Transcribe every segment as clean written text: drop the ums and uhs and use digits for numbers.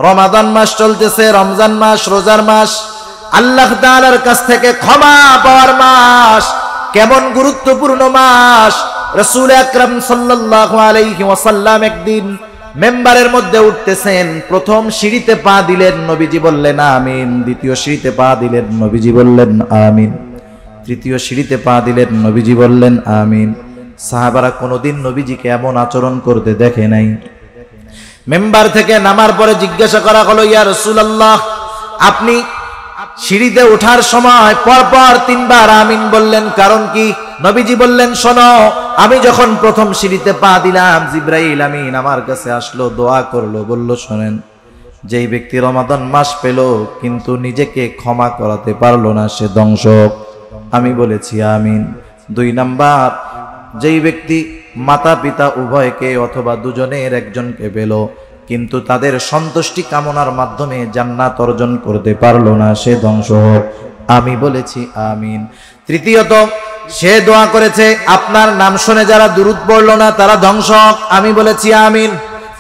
রমাদান মাস চলতেছে, রমজান মাস, রোজার মাস, আল্লাহ তাআলার কাছ থেকে ক্ষমা পাওয়ার মাস। কেমন গুরুত্বপূর্ণ মাস! রাসূল আকরাম সাল্লাল্লাহু আলাইহি ওয়াসাল্লাম একদিন মেম্বারের মধ্যে উঠতেছেন, প্রথম সিঁড়িতে পা দিলেন, নবীজি বললেন আমিন। দ্বিতীয় সিঁড়িতে পা দিলেন, নবীজি বললেন আমিন। তৃতীয় সিঁড়িতে পা দিলেন, নবীজি বললেন আমিন। সাহাবারা কোনোদিন নবীজিকে এমন আচরণ করতে দেখে নাই। মেম্বার থেকে নামার পরে জিজ্ঞাসা করা হলো, ইয়া রাসূলুল্লাহ, আপনি সিঁড়িতে ওঠার সময় পরপর 3 বার আমিন বললেন, কারণ কি? নবীজি বললেন, শোনো, আমি যখন প্রথম সিঁড়িতে পা দিলাম, জিবরাইল আমিন আমার কাছে আসলো, দোয়া করলো, বলল, শোনেন, যেই ব্যক্তি রমাদান মাস পেল কিন্তু নিজেকে ক্ষমা করাতে পারলো না, সে ধ্বংসক। আমি বলেছি আমিন। 2 নাম্বার, যেই ব্যক্তি মাতা পিতা উভয়কে অথবা দুজনের একজনকে পেল কিন্তু তাদের সন্তুষ্টি কামনার মাধ্যমে জান্নাত অর্জন করতে পারলো না, সে ধ্বংস হোক। আমি বলেছি আমিন। তৃতীয়ত, সে দোয়া করেছে, আপনার নাম শুনে যারা দুরূদ পড়লো না তারা ধ্বংস হোক। আমি বলেছি আমিন।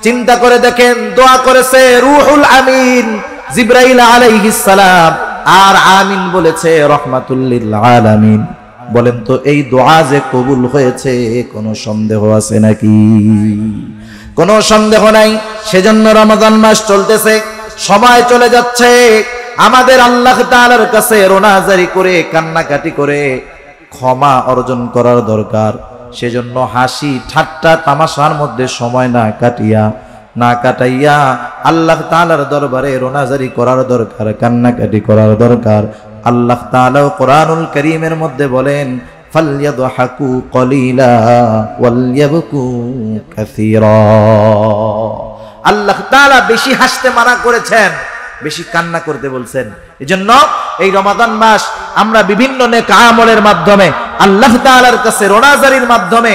চিন্তা করে দেখেন, দোয়া করেছে রুহুল আমিন জিবরাইল আলাইহিস সালাম, আর আমিন বলেছে রাহমাতুল লিল আলামিন। বলেন তো, এই দোয়া যে কবুল হয়েছে কোনো সন্দেহ আছে নাকি? কোনো সন্দেহ নাই। সেজন্য রমাদান মাস চলতেছে, সময় চলে যাচ্ছে, আমাদের আল্লাহ তাআলার কাছে রোনাজারি করে, কান্নাকাটি করে ক্ষমা অর্জন করার দরকার। সেজন্য হাসি ঠাট্টা তামাশার মধ্যে সময় না কাটাইয়া আল্লাহ তাআলার দরবারে রোনাজারি করার দরকার, কান্নাকাটি করার দরকার। আল্লাহ তাআলা কোরআনুল কারীমের মধ্যে বলেন, ফালইয়াদহাকু কলিলা ওয়ালইয়াবকু কাসীরা। আল্লাহ তাআলা বেশি হাসতে মানা করেছেন, বেশি কান্না করতে বলছেন। এজন্য এই রমাদান মাস আমরা বিভিন্ন নেক আমলের মাধ্যমে আল্লাহ তাআলার কাছে রোনাজারির মাধ্যমে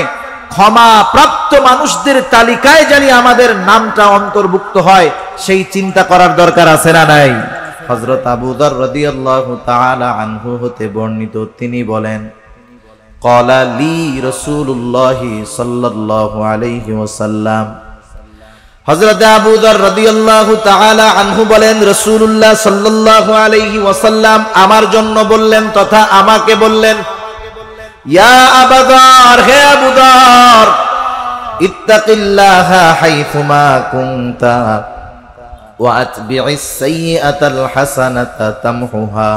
ক্ষমা প্রাপ্ত মানুষদের তালিকায় জানি আমাদের নামটা অন্তর্ভুক্ত হয়, সেই চিন্তা করার দরকার আছে না নাই? হযরত আবু যর রাদিয়াল্লাহু তাআলা আনহু হতে বর্ণিত, তিনি বলেন, ক্বালা লি রাসূলুল্লাহ সাল্লাল্লাহু আলাইহি ওয়াসাল্লাম। হযরত আবু যর রাদিয়াল্লাহু তাআলা আনহু বলেন, রাসূলুল্লাহ সাল্লাল্লাহু আলাইহি ওয়াসাল্লাম আমার জন্য বললেন তথা আমাকে বললেন, ইয়া আবু যর, হে আবু যর, ইত্তাকিল্লাহা হাইথুমা কুনতা ওয়া আতবি'is সাইয়্যাতাল হাসানাতা তামহুহা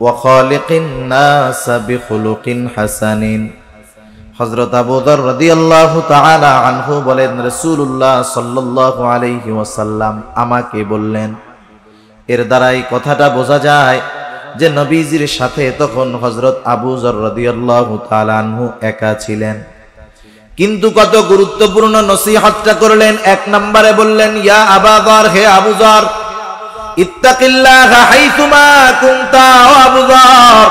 ওয়া খালিকিন নাসা বিখুলুকিন হাসানিন। হযরত আবু যর রাদিয়াল্লাহু তাআলা আনহু বলেন, রাসূলুল্লাহ সাল্লাল্লাহু আলাইহি ওয়াসাল্লাম আমাকে বললেন। এর দ্বারাই কথাটা বোঝা যায় যে নবীজির সাথে তখন হযরত আবু যর রাদিয়াল্লাহু তাআলা আনহু একা ছিলেন, কিন্তু কত গুরুত্বপূর্ণ নসিহতটা করলেন। 1 নম্বরে বললেন, ইয়া আবু যর, হে আবু যর, ইত্তাকিল্লাহা হাইথুমা কুনতা। ও আবু যর,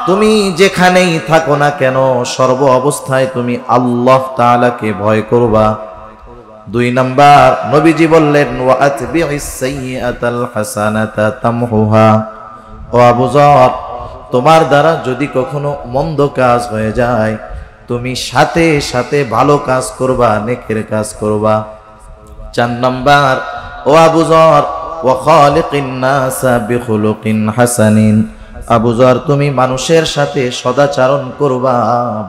তুমি যেখানেই থাকো না কেন সর্ব অবস্থায় তুমি আল্লাহ তাআলাকে ভয় করবা। 2 নাম্বার, নবীজি বললেন, ওয়া আতবি'is সাইয়্যাতাল হাসানাতা তামহুহা। ও আবু যর, তোমার দ্বারা যদি কখনো মন্দ কাজ হয়ে যায় তুমি সাথে সাথে ভালো কাজ করবা, নেকের কাজ করবা। 4 নাম্বার, ও আবু যর, ওয়া খালিকিন নাসা বিখুলুকিন হাসানিন। আবু যর, তুমি মানুষের সাথে সদাচরণ করবা,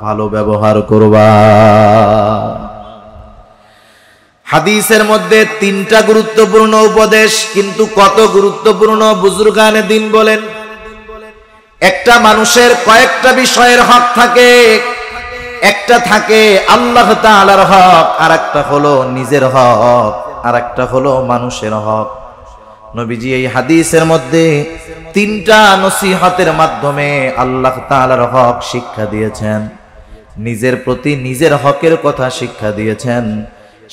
ভালো ব্যবহার করবা। হাদিসের মধ্যে 3টা গুরুত্বপূর্ণ উপদেশ, কিন্তু কত গুরুত্বপূর্ণ বুজুর্গানে দিন বলেন। একটা মানুষের কয়েকটা বিষয়ের হক থাকে, একটা থাকে আল্লাহ তাআলার হক, আর একটা হলো নিজের হক, আর একটা হলো মানুষের হক। নবীজি এই হাদিসের মধ্যে 3টা নসিহতের মাধ্যমে আল্লাহ তাআলার হক শিক্ষা দিয়েছেন, নিজের প্রতি নিজের হকের কথা শিক্ষা দিয়েছেন,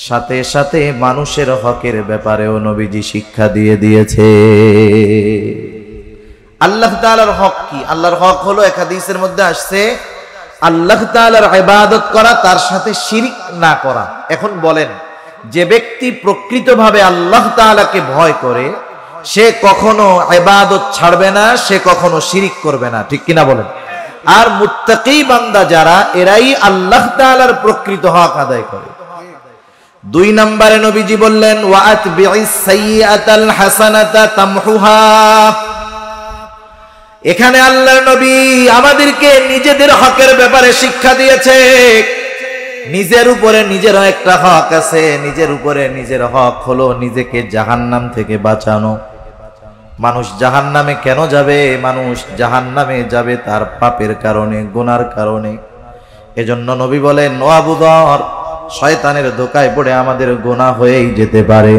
সাথে সাথে মানুষের হকের ব্যাপারেও নবীজি শিক্ষা দিয়ে দিয়েছে। আল্লাহ তাআলার হক কি? আল্লাহর হক হলো, এক হাদিসের মধ্যে আসছে, আল্লাহ তাআলার ইবাদত করা, তার সাথে শিরক না করা। এখন বলেন, যে ব্যক্তি প্রকৃতভাবে আল্লাহ তাআলাকে ভয় করে সে কখনো ইবাদত ছাড়বে না, সে কখনো শিরক করবে না, ঠিক কিনা বলেন? আর মুত্তাকি বান্দা যারা, এরাই আল্লাহ তাআলার প্রকৃত হক আদায় করে। দুই নম্বরে নবীজি বললেন ওয়া আতবিইস সাইয়্যাতাল হাসানাতা তামহুহা। এখানে আল্লাহর নবী আমাদেরকে নিজেদের হকের ব্যাপারে শিক্ষা দিয়েছে। নিজের উপরে নিজেরও একটা হক আছে। নিজের উপরে নিজের হক হলো নিজেকে জাহান্নাম থেকে বাঁচানো। মানুষ জাহান্নামে কেন যাবে? মানুষ জাহান্নামে যাবে তার পাপের কারণে, গুনার কারণে। এজন্য নবী বলেন ও আবু যর, শয়তানের ধোঁকায় পড়ে আমাদের গুনাহ হয়েই যেতে পারে,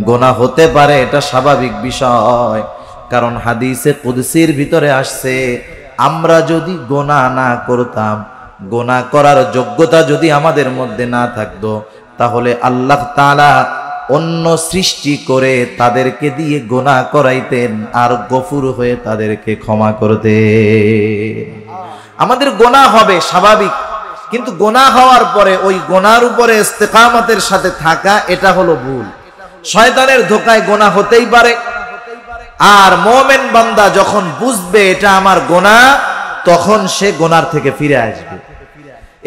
গুনাহ হতে পারে, এটা স্বাভাবিক বিষয়। কারণ হাদিসে কুদসির ভিতরে আসছে, আমরা যদি গুনাহ না করতাম, গুনাহ করার যোগ্যতা যদি আমাদের মধ্যে না থাকতো, তাহলে আল্লাহ তাআলা অন্য সৃষ্টি করে তাদেরকে দিয়ে গুনাহ করাইতেন আর গফুর হয়ে তাদেরকে ক্ষমা করতেন। আমাদের গুনাহ হবে স্বাভাবিক, কিন্তু গুনাহ হওয়ার পরে ওই গুনার উপরে ইস্তেকামতের সাথে থাকা, এটা হলো ভুল। শয়তানের ধোঁকায় গুনাহ হতেই পারে। আর মুমিন বান্দা যখন বুঝবে এটা আমার গুনাহ, তখন সে গুনার থেকে ফিরে আসবে।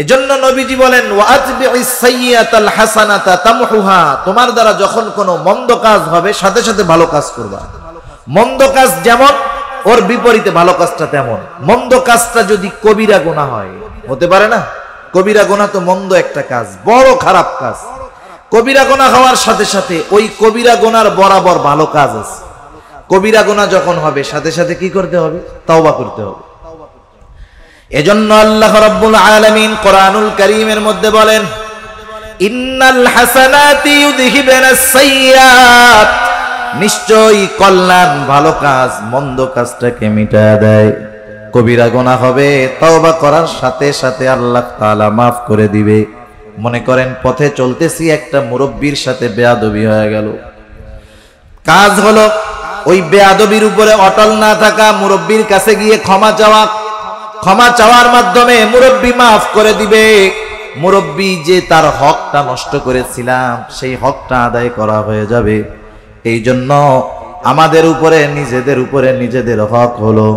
এজন্য নবীজি বলেন ওয়া আতবিইস সাইয়্যাতাল হাসানাতা তামহুহা। তোমার দ্বারা যখন কোনো মন্দ কাজ হবে, সাথে সাথে ভালো কাজ করবা। মন্দ কাজ যেমন, ওর বিপরীতে ভালো কাজটা তেমন। মন্দ কাজটা যদি কবিরা গুনাহ হয়, হতে পারে না? কবিরা গুনাহ তো মন্দ একটা কাজ, বড় খারাপ কাজ। কবিরা গুনাহ হওয়ার সাথে সাথে ওই কবিরা গুনার বরাবর ভালো কাজ আছে। কবিরা গুনাহ যখন হবে, সাথে সাথে কি করতে হবে? তওবা করতে হবে। এজন্য আল্লাহ রাব্বুল আলামিন কোরআনুল কারীমের মধ্যে বলেন ইন্নাল হাসানাতি ইউযহিবুনাস সাইয়্যাত। নিশ্চয়ই কল্যাণ, ভালো কাজ মন্দ কাজটাকে মিটায় দেয়। কবিরা গুনাহ হবে, তওবা করার সাথে সাথে আল্লাহ তাআলা মাফ করে দিবে। মনে করেন পথে চলতেছি, একটা মুরব্বির সাথে বেয়াদবি হয়ে গেল। কাজ হলো ওই বেয়াদবির উপরে অটল না থাকা, মুরব্বির কাছে গিয়ে ক্ষমা চাওয়া। ক্ষমা চাওয়ার মাধ্যমে মুরব্বি মাফ করে দিবে। মুরব্বি যে তার হকটা নষ্ট করেছিলাম, সেই হকটা আদায় করা হয়ে যাবে। এই জন্য আমাদের উপরে নিজেদের হক হলো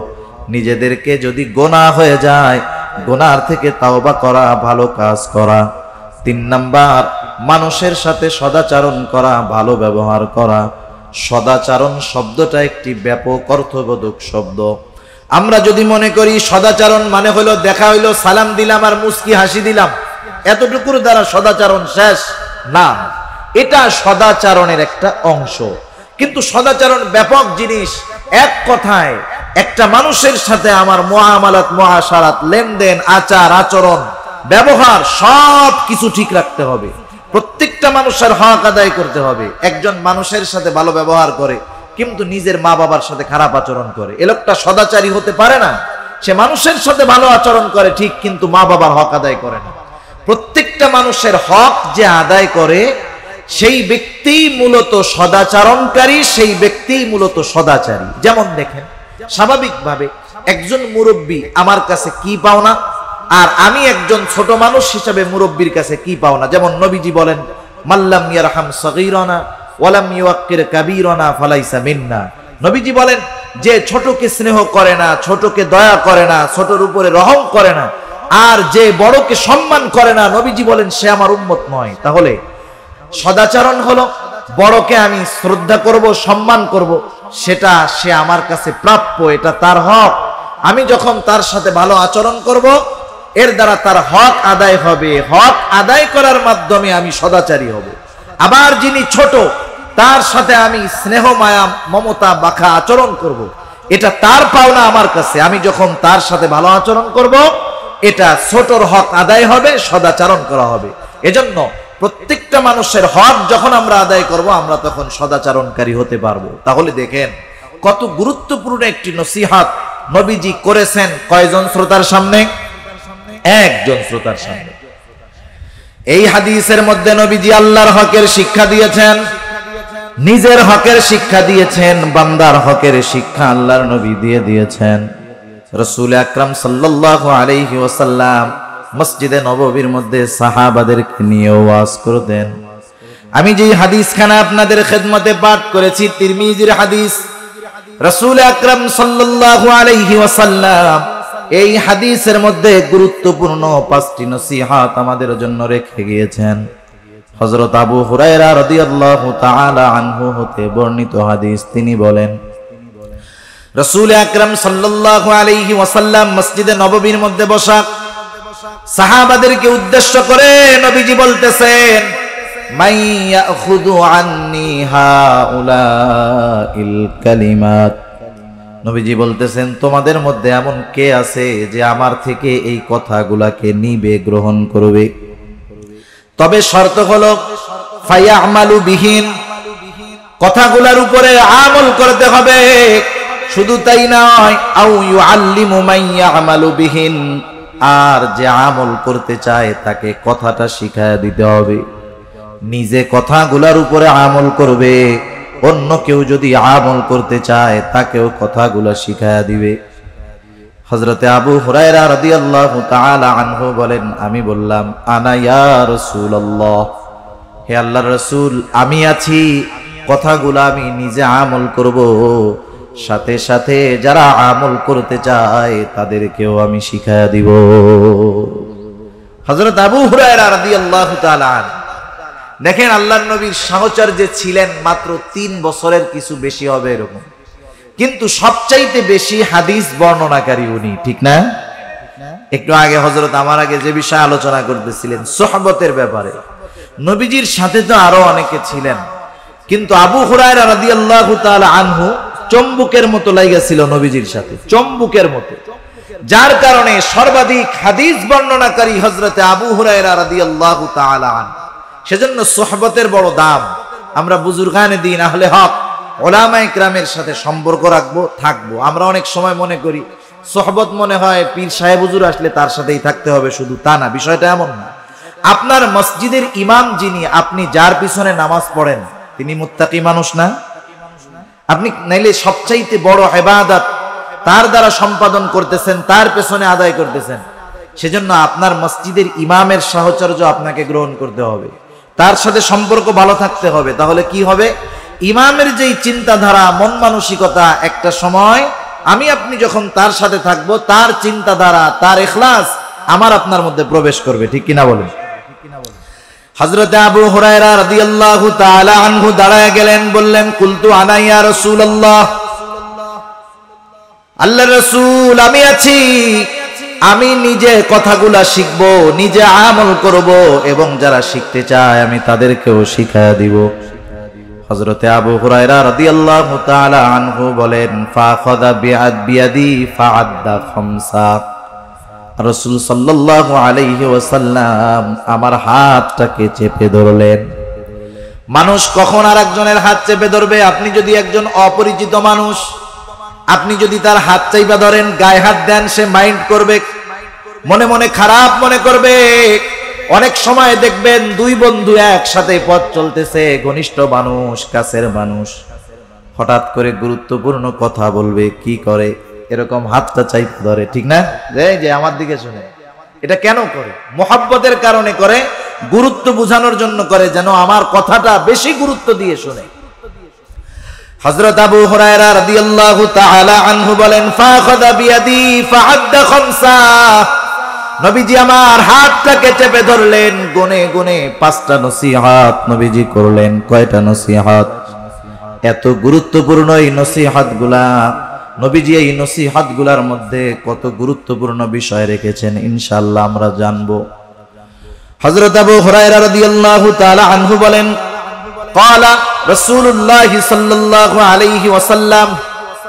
নিজেদেরকে যদি গুনাহ হয়ে যায়, গুনার থেকে তাওবা করা, ভালো কাজ করা। 3 নাম্বার, মানুষের সাথে সদাচরণ করা, ভালো ব্যবহার করা। সদাচরণ শব্দটা একটি ব্যাপক অর্থবোধক শব্দ। আমরা যদি মনে করি সদাচরণ মানে হলো দেখা হইলো, সালাম দিলাম আর মুস্কি হাসি দিলাম, এতটুকুর দ্বারা সদাচরণ শেষ, না। এটা সদাচরণের একটা অংশ, কিন্তু সদাচরণ ব্যাপক জিনিস। এক কথায় একটা মানুষের সাথে আমার মুআমালাত, মুআশারাত, লেনদেন, আচার আচরণ, ব্যবহার সব কিছু ঠিক রাখতে হবে। প্রত্যেকটা মানুষের হক আদায় করতে হবে। একজন মানুষের সাথে ভালো ব্যবহার করে কিন্তু নিজের মা বাবার সাথে খারাপ আচরণ করে, এ লোকটা সদাচারী হতে পারে না। সে মানুষের সাথে ভালো আচরণ করে ঠিক, কিন্তু মা বাবার হক আদায় করে না। প্রত্যেকটা মানুষের হক যে আদায় করে, সেই ব্যক্তি মূলত সদাচরণকারী, সেই ব্যক্তি মূলত সদাচারী। যেমন দেখেন, স্বাভাবিকভাবে একজন মুরব্বী আমার কাছে কি পাওনা, আর আমি একজন ছোট মানুষ হিসেবে মুরব্বীর কাছে কি পাওনা। যেমন নবীজি বলেন মাল্লাম ইয়ারহাম সগীরানা ওয়ালাম ইউক্কির কাবীরানা ফালাইসা মিন্না। নবীজি বলেন যে ছোটকে স্নেহ করে না, ছোটকে দয়া করে না, ছোটর উপরে রহম করে না, আর যে বড়কে সম্মান করে না, নবীজি বলেন সে আমার উম্মত নয়। তাহলে সদাচরণ হলো বড়কে আমি শ্রদ্ধা করব, সম্মান করব, সেটা সে আমার কাছে প্রাপ্য, এটা তার হক। আমি যখন তার সাথে ভালো আচরণ করব, এর দ্বারা তার হক আদায় হবে। হক আদায় করার মাধ্যমে আমি সদাচারী হব। আবার যিনি ছোট, তার সাথে আমি স্নেহ, মায়া, মমতা মাখা আচরণ করব, এটা তার পাওনা আমার কাছে। আমি যখন তার সাথে ভালো আচরণ করব, এটা ছোটর হক আদায় হবে, সদাচরণ করা হবে। এজন্য প্রত্যেকটা মানুষের হক যখন আমরা আদায় করব, আমরা তখন সদাচরণকারী হতে পারবো। তাহলে দেখেন কত গুরুত্বপূর্ণ একটি নসিহত নবীজি করেছেন। কয়জন শ্রোতার সামনে? একজন শ্রোতার সামনে। এই হাদিসের মধ্যে নবীজি আল্লাহর হকের শিক্ষা দিয়েছেন, নিজের হকের শিক্ষা দিয়েছেন, বান্দার হকের শিক্ষা আল্লাহর নবী দিয়ে দিয়েছেন। রাসূল আকরাম সাল্লাল্লাহু আলাইহি ওয়াসাল্লাম মসজিদে নববীর মধ্যে সাহাবাদেরকে নিয়ে ওয়াজ করতেন। আমি যে হাদিসখানা আপনাদের খেদমতে পাঠ করেছি, তিরমিজির হাদিস। রাসূল আকরাম সাল্লাল্লাহু আলাইহি ওয়াসাল্লাম এই হাদিসের মধ্যে গুরুত্বপূর্ণ 5টি নসিহত আমাদের জন্য রেখে গিয়েছেন। হযরত আবু হুরায়রা রাদিয়াল্লাহু তাআলা আনহু হতে বর্ণিত হাদিস, তিনি বলেন রাসূল আকরাম সাল্লাল্লাহু আলাইহি ওয়াসাল্লাম মসজিদে নববীর মধ্যে বসা সাহাবাদেরকে উদ্দেশ্য করে নবীজি বলতেছেন, মান ইয়াখুযু আন্নী হাউলাইল কালিমাত। নবীজি বলতেছেন, তোমাদের মধ্যে এমন কে আছে যে আমার থেকে এই কথাগুলাকে নিবে, গ্রহণ করবে? তবে শর্ত হলো ফায়ামালু বিহিন, কথাগুলোর উপরে আমল করতে হবে। শুধু তাই নয়, আও ইউআল্লিমু মান ইয়ামালু বিহিন, আর যে আমল করতে চায় তাকে কথাটা শিখায়া দিতে হবে। নিজে কথাগুলোর উপরে আমল করবে, অন্য কেউ যদি আমল করতে চায় তাকেও কথাগুলো শিখায়া দিবে। হযরতে আবু হুরায়রা রাদিয়াল্লাহু তাআলা আনহু বলেন, আমি বললাম, আনা ইয়া রাসূলুল্লাহ, হে আল্লাহর রাসূল, আমি আছি, কথাগুলো আমি নিজে আমল করব, সাথে সাথে যারা আমল করতে চায় তাদেরকেও আমি শিখায়া দিব। হযরত আবু হুরায়রা রাদিয়াল্লাহু তাআলা আনহু দেখেন, আল্লাহর নবীর সাহচর্য ছিলেন মাত্র 3 বছরের কিছু বেশি হবে এরকম, কিন্তু সবচাইতে বেশি হাদিস বর্ণনাকারী উনি, ঠিক না? একটু আগে হযরত আমার আগে যে বিষয় আলোচনা করতেছিলেন সুহবতের ব্যাপারে, নবীজির সাথে তো আরো অনেকে ছিলেন, কিন্তু আবু হুরায়রা রাদিয়াল্লাহু তাআলা আনহু চম্বুকের মতো লাগাছিল নবীজির সাথে, চম্বুকের মতো, যার কারণে সর্বাধিক হাদিস বর্ণনাকারী হযরতে আবু হুরায়রা রাদিয়াল্লাহু তাআলা আনহু। সেজন্য সুহবতের বড় দাম। আমরা বুজুর্গানে দিন আহলে হক ওলামায়ে কেরামের সাথে সম্পর্ক রাখবো, থাকবো। আমরা অনেক সময় মনে করি সুহবত মনে হয় পীর সাহেব হুজুর আসলে তার সাথেই থাকতে হবে, শুধু তা না, বিষয়টা এমন না। আপনার মসজিদের ইমাম যিনি, আপনি যার পিছনে নামাজ পড়েন তিনি মুত্তাকি মানুষ না? আপনি নাইলে সবচাইতে বড় ইবাদত তার দ্বারা সম্পাদন করতেছেন, তার পেছনে আদায় করতেছেন। সেজন্য আপনার মসজিদের ইমামের সাহচর্য আপনাকে গ্রহণ করতে হবে, তার সাথে সম্পর্ক ভালো থাকতে হবে। তাহলে কি হবে? ইমামের যেই চিন্তাধারা, মন মানসিকতা, একটা সময় আমি আপনি যখন তার সাথে থাকবো, তার চিন্তাধারা, তার ইখলাস আমার আপনার মধ্যে প্রবেশ করবে, ঠিক কিনা বলেন? হযরত আবু হুরায়রা রাদিয়াল্লাহু তাআলা আনহু দাঁড়ায় গেলেন, বললেন, কুলতু আনা ইয়া রাসূলুল্লাহ, আল্লাহর রাসূল আমি আছি, আমি নিজে কথাগুলা শিখবো, নিজে আমল করব, এবং যারা শিখতে চায় আমি তাদেরকেও শিখায়া দিব। হযরতে আবু হুরায়রা রাদিয়াল্লাহু তাআলা আনহু বলেন, ফাখাযা বিয়াদি ফাআদ্দা খামসা, রাসূল সাল্লাল্লাহু আলাইহি ওয়াসাল্লাম আমার হাতটাকে চেপে ধরলেন। মানুষ কখন আরেকজনের হাত চেপে ধরবে? আপনি যদি একজন অপরিচিত মানুষ, আপনি যদি তার হাত চাইপা ধরেন, গায়ে হাত দেন, সে মাইন্ড করবে, মনে মনে খারাপ মনে করবে। অনেক সময় দেখবেন দুই বন্ধু একসাথে পথ চলতেছে, ঘনিষ্ঠ মানুষ, কাছের মানুষ, হঠাৎ করে গুরুত্বপূর্ণ কথা বলবে, কি করে? এরকম হাতটা চাইপা ধরে, ঠিক না? যে আমার দিকে শুনে, এটা কেন করে? মোহাব্বতের কারণে করে, গুরুত্ব বোঝানোর জন্য করে, যেন আমার কথাটা বেশি গুরুত্ব দিয়ে শুনে। হযরত আবু হুরায়রা রাদিয়াল্লাহু তাআলা আনহু বলেন, ফাখাযা বিয়াদি ফাআদ্দা খামসা, নবীজি আমার হাতটাকে চেপে ধরলেন, গুনে গুনে 5টা নসিহত নবীজি করলেন। কয়টা নসিহত? এত গুরুত্বপূর্ণ এই নসিহতগুলা, নবীজি এই নসিহতগুলার মধ্যে কত গুরুত্বপূর্ণ বিষয় রেখেছেন ইনশাআল্লাহ আমরা জানবো। হযরত আবু হুরায়রা রাদিয়াল্লাহু তাআলা আনহু বলেন, ক্বালা রাসূলুল্লাহ সাল্লাল্লাহু আলাইহি ওয়াসাল্লাম,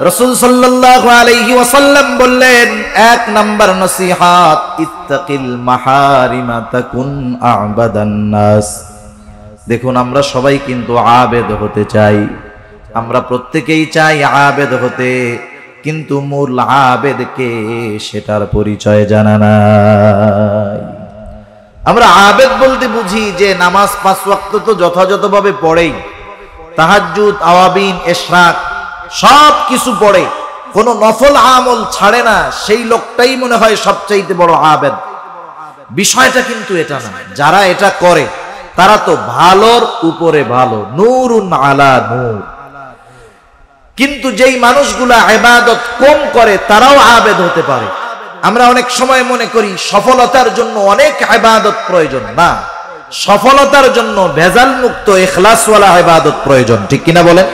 রাসূল সাল্লাল্লাহু আলাইহি ওয়াসাল্লাম বললেন, 1 নাম্বার নসিহত, ইত্তাকিল মাহারিমা তাকুন আ'বাদান নাস। দেখুন, আমরা সবাই কিন্তু আবেদ হতে চাই, আমরা প্রত্যেকেই চাই আবেদ হতে, কিন্তু মূল আবেদকে সেটার পরিচয় জানা নাই। আমরা আবেদ বলতে বুঝি যে নামাজ 5 ওয়াক্ত তো যথাযথভাবে পড়েই, তাহাজ্জুদ, আওয়াবিন, ইশরাক সব কিছু পড়ে, কোনো নফল আমল ছাড়ে না, সেই লোকটাই মনে হয় সবচাইতে বড় আবেদ। বিষয়টা কিন্তু এটা না। যারা এটা করে তারা তো ভালোর উপরে ভালো, নূরুন আলা নূর। কিন্তু যেই মানুষগুলা ইবাদত কম করে তারাও আবেদ হতে পারে। আমরা অনেক সময় মনে করি সফলতার জন্য অনেক ইবাদত প্রয়োজন, না, সফলতার জন্য ভেজাল মুক্ত ইখলাসওয়ালা ইবাদত প্রয়োজন, ঠিক কিনা বলেন?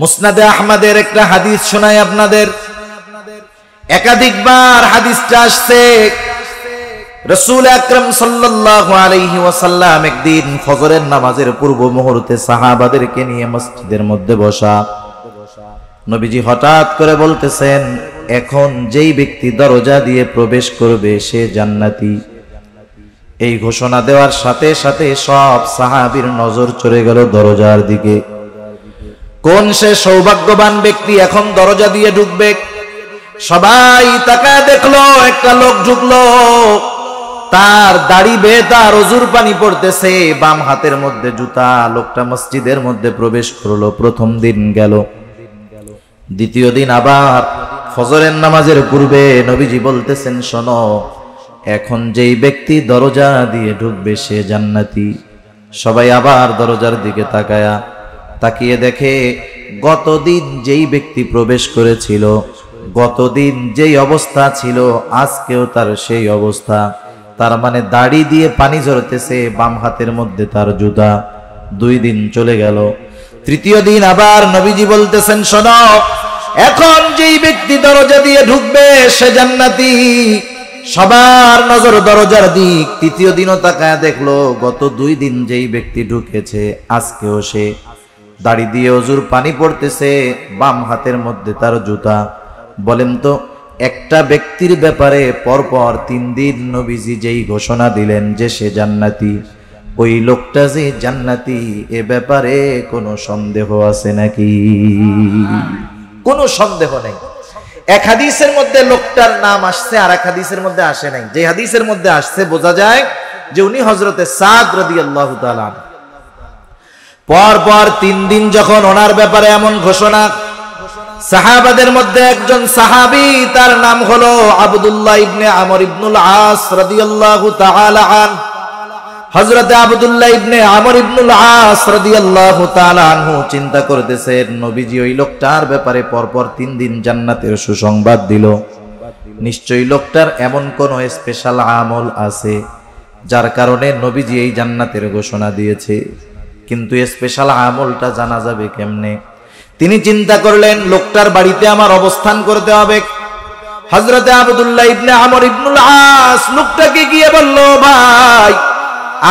মুসনাদে আহমদের একটা হাদিস শোনাই আপনাদের। একাধিকবার হাদিসটা আসছে। রাসূল আকরাম সাল্লাল্লাহু আলাইহি ওয়াসাল্লাম একদিন ফজরের নামাজের পূর্ব মুহূর্তে সাহাবাদেরকে নিয়ে মসজিদের মধ্যে বসা। নবীজি হঠাৎ করে বলতেছেন, এখন যেই ব্যক্তি দরজা দিয়ে প্রবেশ করবে সে জান্নাতি। এই ঘোষণা দেওয়ার সাথে সাথে সব সাহাবীর নজর চলে গেল দরজার দিকে। কোন সে সৌভাগ্যবান ব্যক্তি এখন দরজা দিয়ে ঢুকবে? সবাই তাকায় দেখলো, একটা লোক ঢুকলো, তার দাড়ি বেয়ে তার অজুর পানি পড়তেছে, বাম হাতের মধ্যে জুতা। লোকটা মসজিদের মধ্যে প্রবেশ করলো। প্রথম দিন গেল। দ্বিতীয় দিন আবার ফজরের নামাজের পূর্বে নবীজি বলতেছেন, শোনো, এখন যেই ব্যক্তি দরজা দিয়ে ঢুকবে সে জান্নাতি। সবাই আবার দরজার দিকে তাকিয়ে দেখে গতদিন যেই ব্যক্তি প্রবেশ করেছিল, গতদিন যেই অবস্থা ছিল আজকেও তার সেই অবস্থা। তার মানে দাড়ি দিয়ে পানি ঝরতেছে, বাম হাতের মধ্যে তার জুতা। 2 দিন চলে গেল। তৃতীয় দিন আবার নবীজি বলতেছেন, শোনো, এখন যেই ব্যক্তি দরজা দিয়ে ঢুকবে সে জান্নাতি। সবার নজর দরজার দিক। তৃতীয় দিনও তাকায় দেখলো গত 2 দিন যেই ব্যক্তি ঢুকেছে আজকেও সে। দাড়ি দিয়ে অজুর পানি পড়তেছে, বাম হাতের মধ্যে তার জুতা। বলেন তো, একটা ব্যক্তির ব্যাপারে পরপর 3 দিন নবীজি যেই ঘোষণা দিলেন যে সে জান্নাতি, ওই লোকটা যে জান্নাতি এ ব্যাপারে কোনো সন্দেহ আছে নাকি? কোনো সন্দেহ নেই। এক হাদিসের মধ্যে লোকটার নাম আসছে, আর এক হাদিসের মধ্যে আসে নাই। যে হাদিসের মধ্যে আসছে বোঝা যায় যে উনি হযরতে সাদ রাদিয়াল্লাহু তাআলা। পরপর 3 দিন যখন ওনার ব্যাপারে এমন ঘোষণা, সাহাবাদের মধ্যে একজন সাহাবী, তার নাম হলো আব্দুল্লাহ ইবনে আমর ইবনুল আস রাদিয়াল্লাহু তাআলা আনহু। হযরতে আব্দুল্লাহ ইবনে আমর ইবনুল আস রাদিয়াল্লাহু তাআলা আনহু চিন্তা করতেছেন, নবীজি ওই লোকটার ব্যাপারে পরপর 3 দিন জান্নাতের সুসংবাদ দিল। নিশ্চয়ই লোকটার এমন কোন স্পেশাল আমল আছে যার কারণে নবীজি এই জান্নাতের ঘোষণা দিয়েছে। কিন্তু স্পেশাল আমলটা জানা যাবে কেমনে? তিনি চিন্তা করলেন, লোকটার বাড়িতে আমার অবস্থান করতে হবে। হযরতে আব্দুল্লাহ ইবনে আমর ইবনুল আস লোকটাকে গিয়ে বলল, ভাই,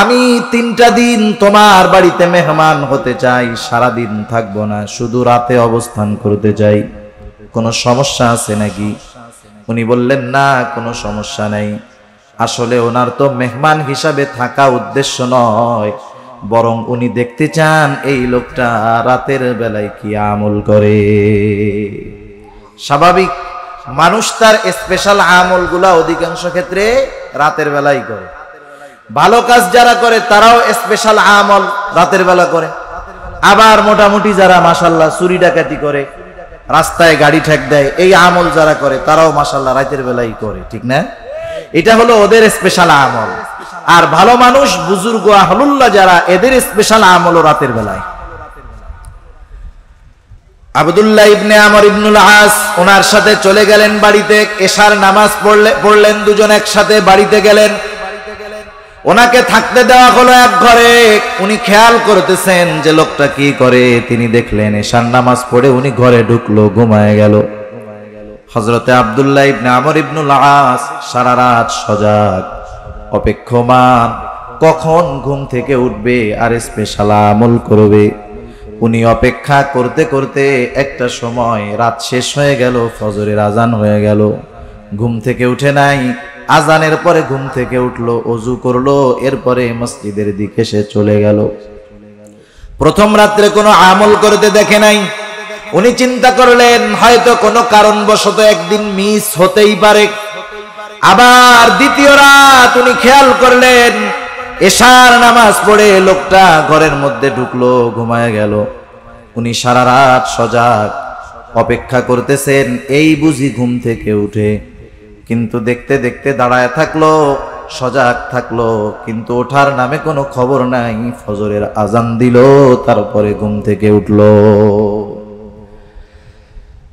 আমি 3টা দিন তোমার বাড়িতে মেহমান হতে চাই, সারা দিন থাকবো না, শুধু রাতে অবস্থান করতে চাই। কোনো সমস্যা আছে নাকি? উনি বললেন, না, কোনো সমস্যা নাই। আসলে ওনার তো মেহমান হিসাবে থাকা উদ্দেশ্য নয়, বরং উনি দেখতে চান এই লোকটা রাতের বেলায় কি আমল করে। স্বাভাবিক, মানুষ তার স্পেশাল আমলগুলা অধিকাংশ ক্ষেত্রে রাতের বেলায় করে। ভালো কাজ যারা করে তারাও স্পেশাল আমল রাতের বেলা করে। আবার মোটামুটি যারা মাশাআল্লাহ চুরি ডাকাতি করে, রাস্তায় গাড়ি ঠেক দেয়, এই আমল যারা করে তারাও মাশাআল্লাহ রাতের বেলায় করে, ঠিক না? এটা হলো ওদের স্পেশাল আমল। আর ভালো মানুষ, বুজুর্গ আহলুল্লাহ যারা, এদের স্পেশাল আমল রাতের বেলায়। আব্দুল্লাহ ইবনে আমর ইবনুল আস ওনার সাথে চলে গেলেন বাড়িতে। এশার নামাজ পড়লেন, দুজন একসাথে বাড়িতে গেলেন। ওনাকে থাকতে দেওয়া হলো এক ঘরে। উনি খেয়াল করতেছেন যে লোকটা কি করে। তিনি দেখলেন এশার নামাজ পড়ে উনি ঘরে ঢুকলো, ঘুমায় গেল। হযরতে আব্দুল্লাহ ইবনে আমর ইবনুল আস সারা রাত সজাগ, অপেক্ষমান, কখন ঘুম থেকে উঠবে আর স্পেশাল আমল করবে। উনি অপেক্ষা করতে করতে একটা সময় রাত শেষ হয়ে গেল, ফজরের আজান হয়ে গেল। ঘুম থেকে উঠে নাই। আজানের পরে ঘুম থেকে উঠলো, ওযু করলো, এরপরে মসজিদের দিকে সে চলে গেল। প্রথম রাত্রে কোনো আমল করতে দেখে নাই। উনি চিন্তা করলেন হয়তো কোনো কারণবশত একদিন মিস হতেই পারে। আবার দ্বিতীয় রাত উনি খেয়াল করলেন এশার নামাজ পড়ে লোকটা ঘরের মধ্যে ঢুকলো, ঘুমায় গেল। উনি সারা রাত সজাগ, অপেক্ষা করতেছেন এই বুঝি ঘুম থেকে উঠে। কিন্তু দেখতে দেখতে দাঁড়ায় থাকলো, সজাগ থাকলো, কিন্তু ওঠার নামে কোনো খবর নাই। ফজরের আজান দিল, তারপরে ঘুম থেকে উঠলো।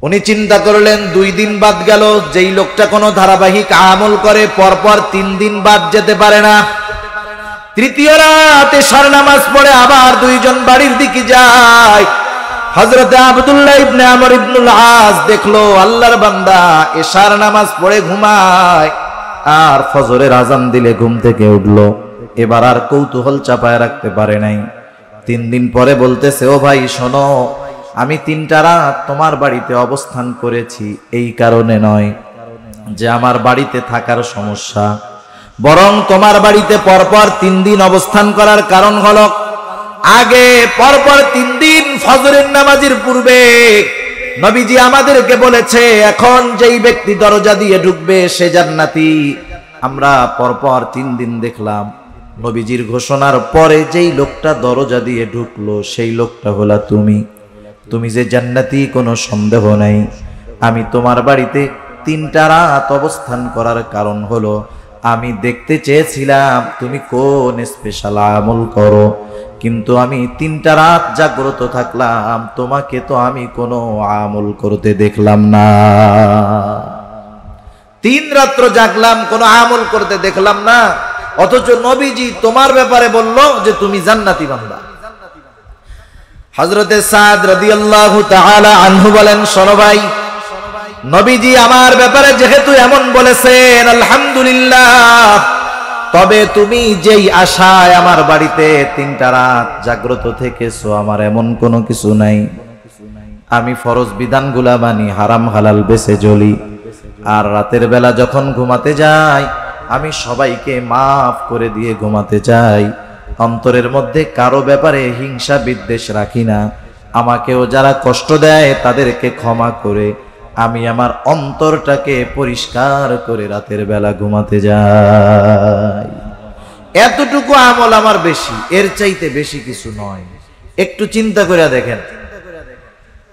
উনি চিন্তা করলেন 2 দিন বাদ গেল। যেই লোকটা কোনো ধারাবাহিক আমল করে পরপর 3 দিন বাদ যেতে পারে না। তৃতীয় রাত এশার নামাজ পড়ে আবার দুইজন বাড়ির দিকে যায়। হযরতে আব্দুল্লাহ ইবনে আমর ইবনুল আস দেখলো আল্লাহর বান্দা এশার নামাজ পড়ে ঘুমায়, আর ফজরের আজান দিলে ঘুম থেকে উঠলো। এবার আর কৌতূহল চাপায় রাখতে পারে নাই। 3 দিন পরে বলতেছে, ও ভাই শোনো, আমি 3টা রাত তোমার বাড়িতে অবস্থান করেছি এই কারণে নয় যে আমার বাড়িতে থাকার সমস্যা, বরং তোমার বাড়িতে পরপর 3 দিন অবস্থান করার কারণ হলো আগে পরপর 3 দিন ফজরের নামাজের পূর্বে নবীজি আমাদেরকে বলেছে এখন যেই ব্যক্তি দরজা দিয়ে ঢুকবে সে জান্নাতি। আমরা পরপর 3 দিন দেখলাম নবীজির ঘোষণার পরে যেই লোকটা দরজা দিয়ে ঢুকলো সেই লোকটা হলা তুমি যে জান্নাতি কোনো সন্দেহ নাই। আমি তোমার বাড়িতে 3টা রাত অবস্থান করার কারণ হলো আমি দেখতে চেয়েছিলাম তুমি কোন স্পেশাল আমল করো, কিন্তু আমি 3টা রাত জাগ্রত থাকলাম, তোমাকে তো আমি কোনো আমল করতে দেখলাম না। 3 রাত্র জাগলাম, কোনো আমল করতে দেখলাম না, অথচ নবীজি তোমার ব্যাপারে বললো যে তুমি জান্নাতি বান্দা। হযরতে সাদ রাদিয়াল্লাহু তাআলা আনহু বলেন, শোনো ভাই, নবীজি আমার ব্যাপারে যেহেতু এমন বলেছেন আলহামদুলিল্লাহ, তবে তুমি যেই আশায় আমার বাড়িতে 3টা রাত জাগ্রত থেকেছো আমার এমন কোনো কিছু নাই। আমি ফরজ বিধানগুলা মানি, হারাম হালাল বেছে চলি, আর রাতের বেলা যখন ঘুমাতে যাই আমি সবাইকে মাফ করে দিয়ে ঘুমাতে চাই। অন্তরের মধ্যে কারো ব্যাপারে হিংসা বিদ্বেষ রাখি না। আমাকেও যারা কষ্ট দেয় তাদেরকে ক্ষমা করে আমি আমার অন্তরটাকে পরিষ্কার করে রাতের বেলা ঘুমাতে যাই। এতটুকু আমল আমার বেশি, এর চাইতে বেশি কিছু নয়। একটু চিন্তা করে দেখেন,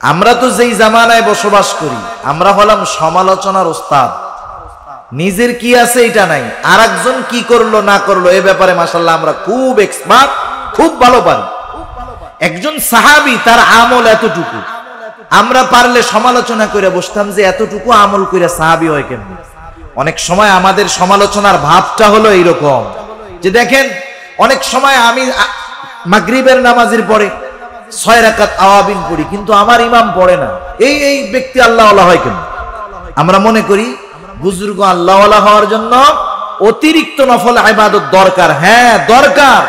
আমরা তো যেই জামানায় বসবাস করি আমরা হলাম সমালোচনার ওস্তাদ। নিজের কি আছে এটা নাই, আর একজন কি করলো না করলো এ ব্যাপারে মাশাআল্লাহ আমরা খুব এক্সপার্ট, খুব ভালো পারি। একজন সাহাবী তার আমল এতটুকু, আমরা পারলে সমালোচনা করে বসতাম যে এতটুকু আমল করে সাহাবী হয় কেন। অনেক সময় আমাদের সমালোচনার ভাবটা হলো এইরকম যে দেখেন অনেক সময় আমি মাগরিবের নামাজের পরে 6 রাকাত আওয়াবিন পড়ি, কিন্তু আমার ইমাম পড়ে না, এই ব্যক্তি আল্লাহওয়ালা হয় কেন। আমরা মনে করি বুজুর্গ আল্লাহওয়ালা হওয়ার জন্য অতিরিক্ত নফল ইবাদত দরকার। হ্যাঁ দরকার,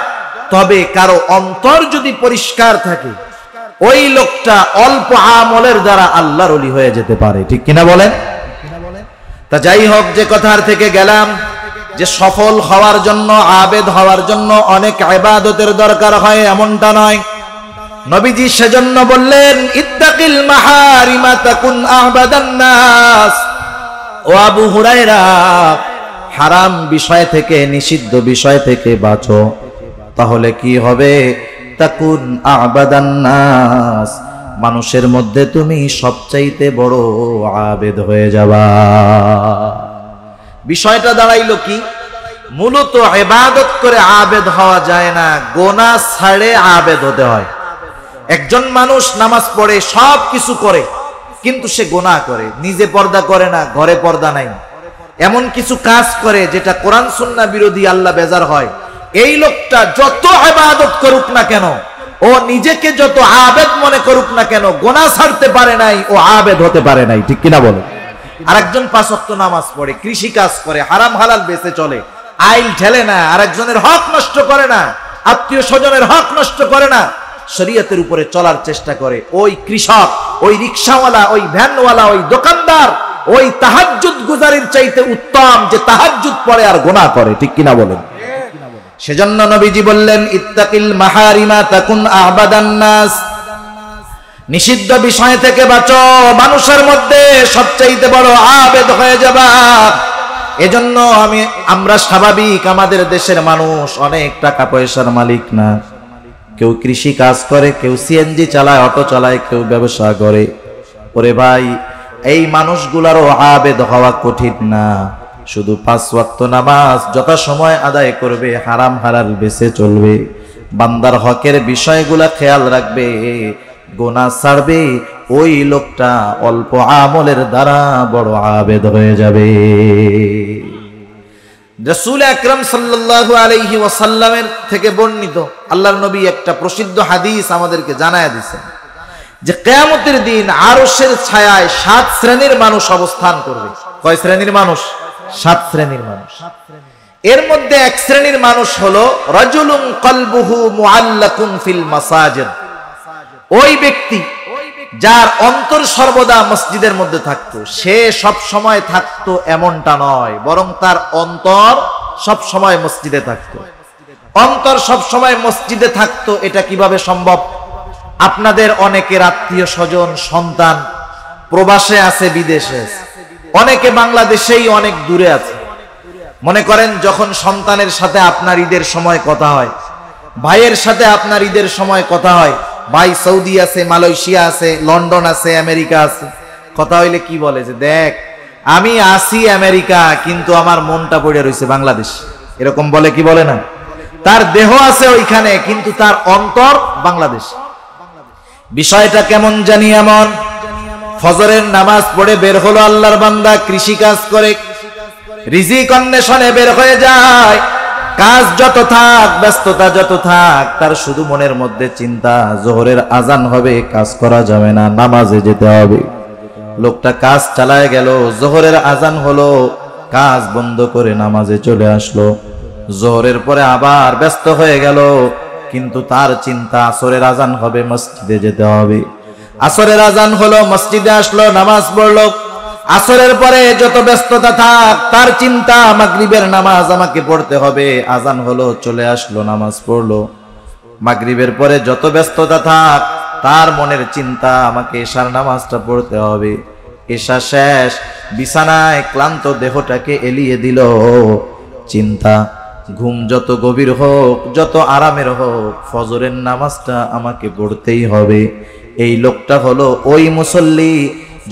তবে কারো অন্তর যদি পরিষ্কার থাকে ওই লোকটা অল্প আমলের দ্বারা আল্লাহর ওলি হয়ে যেতে পারে, ঠিক কিনা বলেন? তা যাই হোক, যে কথার থেকে গেলাম যে সফল হওয়ার জন্য আবেদ হওয়ার জন্য অনেক ইবাদতের দরকার হয় এমনটা নয়। নবীজি সেজন্য বললেন ইত্তাকিল মাহারিমা তাকুন আবাদান নাস। ও আবু হুরায়রা, হারাম বিষয় থেকে নিষিদ্ধ বিষয় থেকে বাঁচো, তাহলে কি হবে? তাকুন আবাদান নাস, মানুষের মধ্যে তুমি সবচাইতে বড় আবেদ হয়ে যাবা। বিষয়টা দাঁড়াইলো কি? মূলত ইবাদত করে আবেদ হওয়া যায় না, গোনাহ ছাড়ে আবেদ হতে হয়। একজন মানুষ নামাজ পড়ে সব কিছু করে, কিন্তু সে গোনাহ করে, নিজে পর্দা করে না, ঘরে পর্দা নাই, এমন কিছু কাজ করে যেটা কোরআন সুন্নাহ বিরোধী, আল্লাহ বেজার হয়। এই লোকটা যত ইবাদত করুক না কেন, ও নিজেকে যত আবেদ মনে করুক না কেন, গোনাহ ছাড়তে পারে নাই, ও আবেদ হতে পারে নাই, ঠিক কিনা বলে? আরেকজন 5 ওয়াক্ত নামাজ পড়ে, কৃষি কাজ করে, হারাম হালাল বেঁচে চলে, আইল ঠেলে না, আরেকজনের হক নষ্ট করে না, আত্মীয় স্বজনের হক নষ্ট করে না, শরীয়তের উপরে চলার চেষ্টা করে। ওই কৃষক, ওই রিকশাওয়ালা, ওই ভ্যানওয়ালা, ওই দোকানদার ওই তাহাজ্জুদ গুজারির চাইতে উত্তম যে তাহাজ্জুদ পড়ে আর গুনাহ করে, ঠিক কিনা বলেন? সেজন্য নবীজি বললেন ইত্তাকিল মাহারিমা তাকুন আবাদান নাস, নিষিদ্ধ বিষয় থেকে বাঁচো, মানুষের মধ্যে সবচাইতে বড় আবেদ হয়ে যাবা। এজন্য আমরা স্বাভাবিক, আমাদের দেশের মানুষ অনেক টাকা পয়সার মালিক না, কেউ কৃষি কাজ করে, কেউ সিএনজি চালায়, অটো চালায়, কেউ ব্যবসা করে। ওরে ভাই, এই মানুষগুলারও আবেদ হওয়া কঠিন না। শুধু 5 ওয়াক্ত নামাজ যথাসময় আদায় করবে, হারাম হালাল বেঁচে চলবে, বান্দার হকের বিষয়গুলা খেয়াল রাখবে, গোনাহ ছাড়বে, ওই লোকটা অল্প আমলের দ্বারা বড় আবেদ হয়ে যাবে। রাসূল আকরাম সাল্লাল্লাহু আলাইহি ওয়াসাল্লামের থেকে বর্ণিত আল্লাহর নবী একটা প্রসিদ্ধ হাদিস আমাদেরকে জানায়া দিয়েছেন যে কিয়ামতের দিন আরশের ছায়ায় 7 শ্রেণীর মানুষ অবস্থান করবে। কয় শ্রেণীর মানুষ? 7 শ্রেণীর মানুষ। এর মধ্যে এক শ্রেণীর মানুষ হলো রাজুলুন কলবুহু মুআল্লাকুন ফিল মাসাজিদ। ওই ব্যক্তি যার অন্তর সর্বদা মসজিদের মধ্যে থাকতো, সে সব সময় থাকতো এমনটা নয়, বরং তার অন্তর সব সময় মসজিদে থাকতো। অন্তর সব সময় মসজিদে থাকতো, এটা কিভাবে সম্ভব? আপনাদের অনেকের আত্মীয় স্বজন সন্তান প্রবাসে আছে, বিদেশে আছে, অনেকে বাংলাদেশেই অনেক দূরে আছে। মনে করেন যখন সন্তানের সাথে আপনার ঈদের সময় কথা হয়, ভাইয়ের সাথে আপনার ঈদের সময় কথা হয়, ভাই সৌদি আছে, মালয়েশিয়া আছে, লন্ডন আছে, আমেরিকা আছে, কথা হইলে কি বলে যে দেখ আমি আসি আমেরিকা কিন্তু আমার মনটা পড়ে রয়েছে বাংলাদেশ, এরকম বলে কি বলে না? তার দেহ আছে ওইখানে কিন্তু তার অন্তর বাংলাদেশ। বিষয়টা কেমন জানি এমন, ফজরের নামাজ পড়ে বের হলো আল্লাহর বান্দা, কৃষি কাজ করে রিজিক অন্বেষণে বের হয়ে যায়। কাজ যত থাক, ব্যস্ততা যত থাক, তার শুধু মনের মধ্যে চিন্তা জোহরের আজান হবে, কাজ করা যাবে না, নামাজে যেতে হবে। লোকটা কাজ চালায় গেল, জোহরের আজান হলো, কাজ বন্ধ করে নামাজে চলে আসলো। জোহরের পরে আবার ব্যস্ত হয়ে গেল, কিন্তু তার চিন্তা আসরের আজান হবে, মসজিদে যেতে হবে। আসরের আজান হলো, মসজিদে আসলো, নামাজ পড়লো। আসরের পরে যত ব্যস্ততা থাক, তার চিন্তা মাগরিবের নামাজ আমাকে পড়তে হবে। আজান হলো, চলে আসলো, নামাজ পড়লো। মাগরিবের পরে যত ব্যস্ততা থাক, তার মনের চিন্তা আমাকে এশার নামাজটা পড়তে হবে। এশা শেষ, বিছানায় ক্লান্ত দেহটাকে এলিয়ে দিল চিন্তা, ঘুম যত গভীর হোক, যত আরামের হোক, ফজরের নামাজটা আমাকে পড়তেই হবে। এই লোকটা হলো ওই মুসল্লি,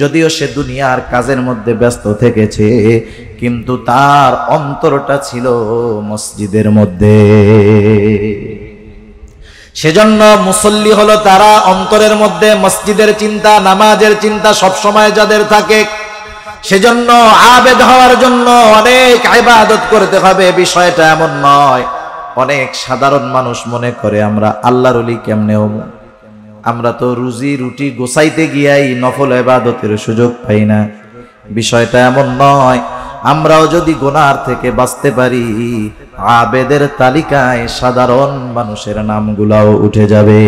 যদিও সে দুনিয়ার কাজের মধ্যে ব্যস্ত থেকেছে, কিন্তু তার অন্তরটা ছিল মসজিদের মধ্যে। সেজন্য মুসল্লি হলো তারা অন্তরের মধ্যে মসজিদের চিন্তা, নামাজের চিন্তা সবসময় যাদের থাকে। সেজন্য আবেদ হওয়ার জন্য অনেক ইবাদত করতে হবে, বিষয়টা এমন নয়। অনেক সাধারণ মানুষ মনে করে আমরা আল্লাহর ওলি কেমনে হবো, আমরা তো রুজি রুটি গোছাইতে গিয়াই নফল ইবাদতের সুযোগ পাই না। বিষয়টা এমন নয়। আমরাও যদি গুনার থেকে বাঁচতে পারি, আবেদের তালিকায় সাধারণ মানুষের নামগুলাও উঠে যাবে।